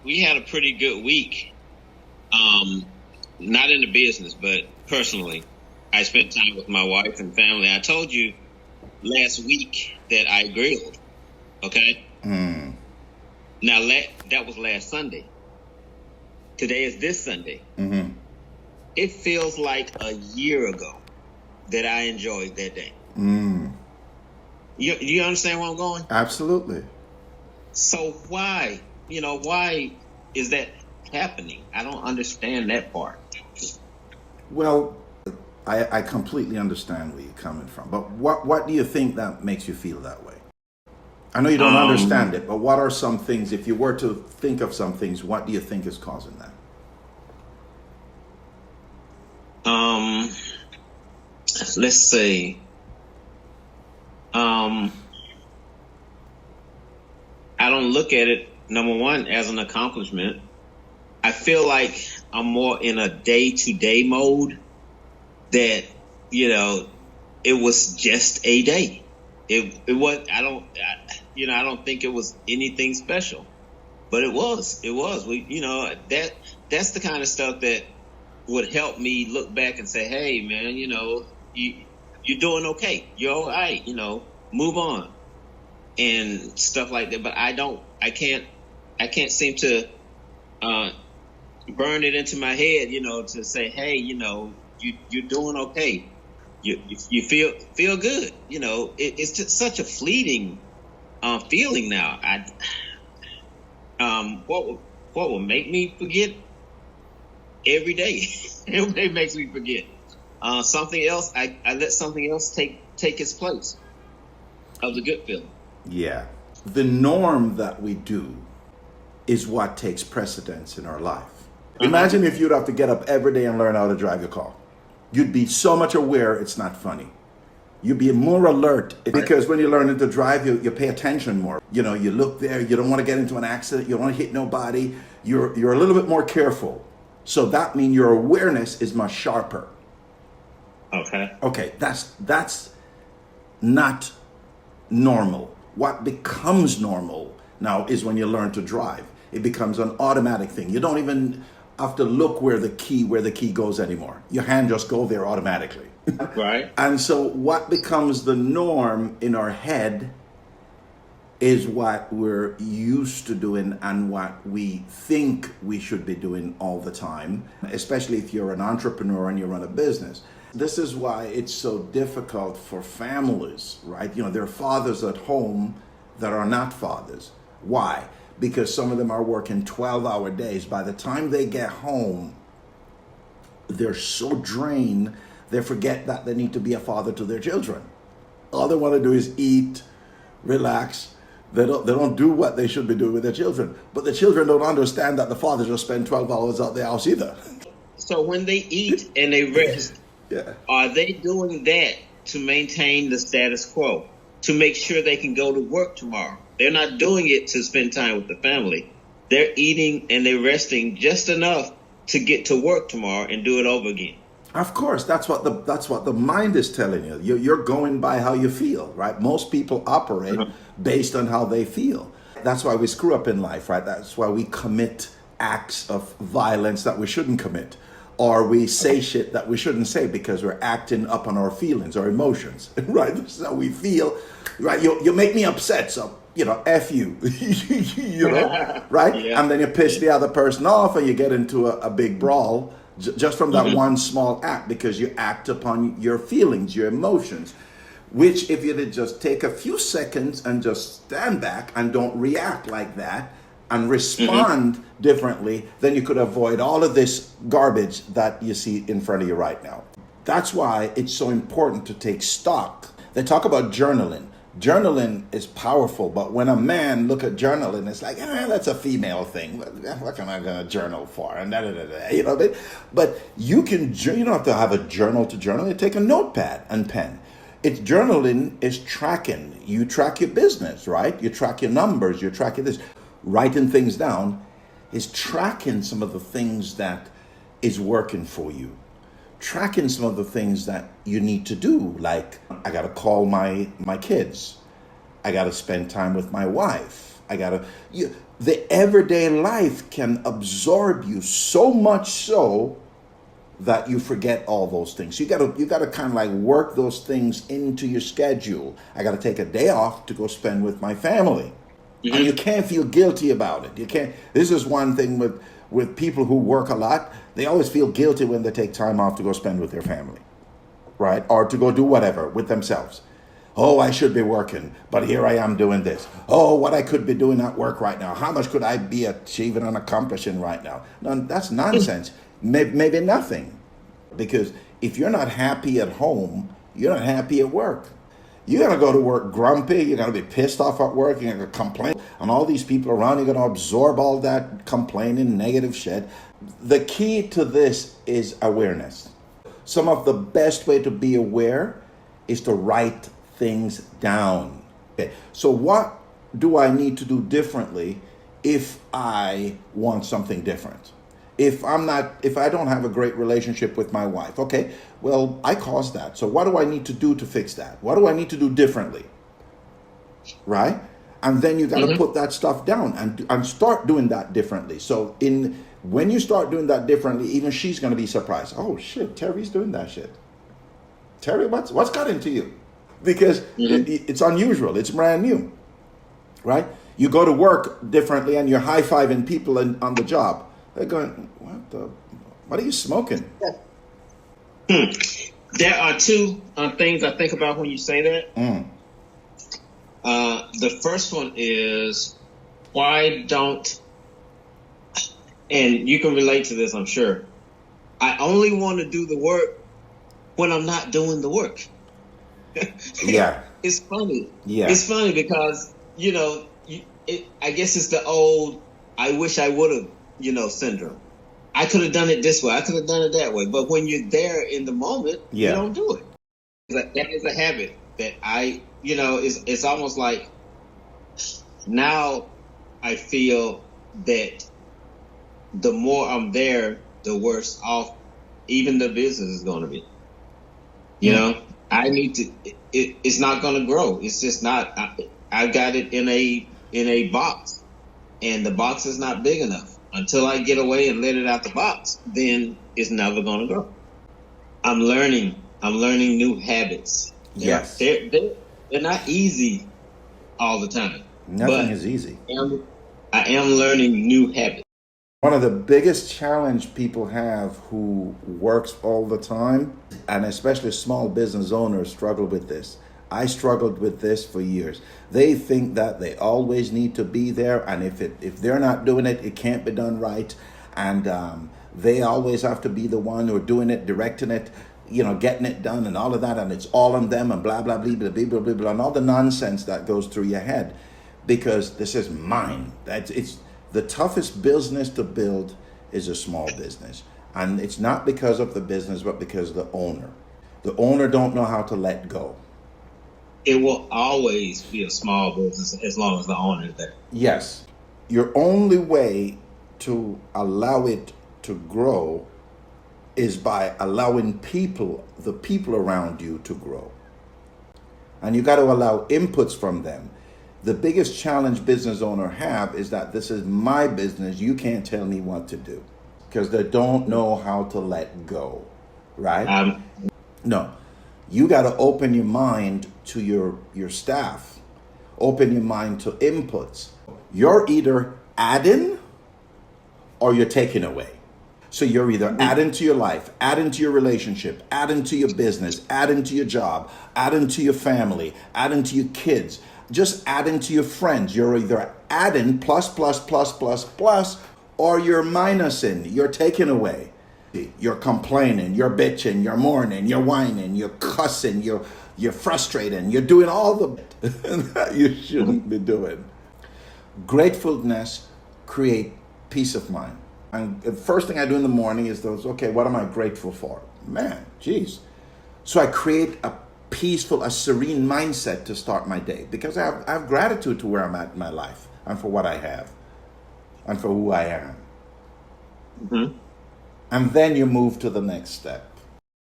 we had a pretty good week. Not in the business, but personally, I spent time with my wife and family. I told you last week that I grilled. Okay. Now that was last Sunday. Today is this Sunday. It feels like a year ago that I enjoyed that day. You understand where I'm going? Absolutely. So why is that happening? I don't understand that part. Well, I completely understand where you're coming from, but what do you think that makes you feel that way? I know you don't understand it, but what are some things, if you were to think of some things, what do you think is causing that? Let's see. I don't look at it, number one, as an accomplishment. I feel like I'm more in a day-to-day mode that, it was just a day. It was, I don't think it was anything special, but it was. That's the kind of stuff that would help me look back and say, hey, man, you're doing okay. You're all right. Move on and stuff like that. But I can't seem to burn it into my head, to say, hey, you're doing okay. You feel good. It's just such a fleeting feeling now. What will make me forget? Every day. Every day makes me forget. Something else, I let something else take its place of the good feeling. Yeah. The norm that we do is what takes precedence in our life. Imagine if you'd have to get up every day and learn how to drive your car. You'd be so much aware it's not funny. You'd be more alert because when you're learning to drive, you pay attention more. You look there, you don't want to get into an accident, you don't want to hit nobody. You're a little bit more careful. So that means your awareness is much sharper. Okay, that's not normal. What becomes normal now is when you learn to drive. It becomes an automatic thing. You don't even have to look where the key goes anymore. Your hand just goes there automatically. Right. And so what becomes the norm in our head is what we're used to doing and what we think we should be doing all the time, especially if you're an entrepreneur and you run a business. This is why it's so difficult for families, right? There are fathers at home that are not fathers. Why? Because some of them are working 12-hour days. By the time they get home, they're so drained, they forget that they need to be a father to their children. All they want to do is eat, relax. They don't do what they should be doing with their children. But the children don't understand that the father just spend 12 hours out the house either. So when they eat and they rest, are they doing that to maintain the status quo, to make sure they can go to work tomorrow? They're not doing it to spend time with the family. They're eating and they're resting just enough to get to work tomorrow and do it over again. Of course, that's what the mind is telling you. You're going by how you feel, right? Most people operate based on how they feel. That's why we screw up in life, right? That's why we commit acts of violence that we shouldn't commit. Or we say shit that we shouldn't say because we're acting up on our feelings, our emotions, right? This is how we feel, right? You make me upset, so, F you, right? Yeah. And then you piss the other person off and you get into a big brawl just from that one small act because you act upon your feelings, your emotions, which if you did just take a few seconds and just stand back and don't react like that, and respond differently, then you could avoid all of this garbage that you see in front of you right now. That's why it's so important to take stock. They talk about journaling. Journaling is powerful, but when a man look at journaling, it's like, that's a female thing. What am I going to journal for? And but you don't have to have a journal to journal. You take a notepad and pen. It's journaling is tracking. You track your business, right? You track your numbers. You track this. Writing things down is tracking some of the things that is working for you. Tracking some of the things that you need to do. Like, I got to call my kids. I got to spend time with my wife. the everyday life can absorb you so much so that you forget all those things. You gotta kind of like work those things into your schedule. I gotta take a day off to go spend with my family. And you can't feel guilty about it. You can't. This is one thing with people who work a lot. They always feel guilty when they take time off to go spend with their family, right? Or to go do whatever with themselves. Oh, I should be working, but here I am doing this. Oh, what I could be doing at work right now. How much could I be achieving and accomplishing right now? No, that's nonsense. Maybe nothing. Because if you're not happy at home, you're not happy at work. You're going to go to work grumpy. You're going to be pissed off at work. You're going to complain. And all these people around, you're going to absorb all that complaining, negative shit. The key to this is awareness. Some of the best way to be aware is to write things down. Okay. So what do I need to do differently if I want something different? If I don't have a great relationship with my wife, okay, well, I caused that. So what do I need to do to fix that? What do I need to do differently? Right? And then you got to put that stuff down and start doing that differently. So when you start doing that differently, even she's going to be surprised. Oh shit, Terry's doing that shit. Terry, what's got into you? Because it's unusual. It's brand new. Right? You go to work differently and you're high-fiving people on the job. They're going, what are you smoking? There are two things I think about when you say that. The first one is, why don't, and you can relate to this, I'm sure, I only want to do the work when I'm not doing the work. Yeah. It's funny. Yeah. It's funny because, I guess it's the old, I wish I would have, syndrome. I could have done it this way. I could have done it that way. But when you're there in the moment, you don't do it. That is a habit that it's almost like now I feel that the more I'm there, the worse off even the business is going to be. I need to, it's not going to grow. It's just not, I got it in a box and the box is not big enough. Until I get away and let it out the box, then it's never going to grow. I'm learning new habits. Yes. They're not easy all the time. Nothing is easy. I am learning new habits. One of the biggest challenge people have who works all the time, and especially small business owners struggle with this. I struggled with this for years. They think that they always need to be there, and if they're not doing it, it can't be done right. And they always have to be the one who are doing it, directing it, getting it done, and all of that. And it's all on them, and blah blah blah blah blah blah blah, blah and all the nonsense that goes through your head, because this is mine. It's the toughest business to build is a small business, and it's not because of the business, but because of the owner. The owner don't know how to let go. It will always be a small business as long as the owner is there. Yes. Your only way to allow it to grow is by allowing the people around you to grow. And you got to allow inputs from them. The biggest challenge business owners have is that this is my business. You can't tell me what to do, because they don't know how to let go, right? No. You got to open your mind to your staff. Open your mind to inputs. You're either adding or you're taking away. So you're either adding to your life, adding to your relationship, adding to your business, adding to your job, adding to your family, adding to your kids, just adding to your friends. You're either adding plus, plus, plus, plus, plus, or you're minusing, you're taking away. You're complaining, you're bitching, you're mourning, you're whining, you're cussing, you're frustrating, you're doing all the that you shouldn't be doing. Gratefulness creates peace of mind. And the first thing I do in the morning is okay, what am I grateful for? Man, geez. So I create a peaceful, a serene mindset to start my day, because I have gratitude to where I'm at in my life and for what I have and for who I am. And then you move to the next step.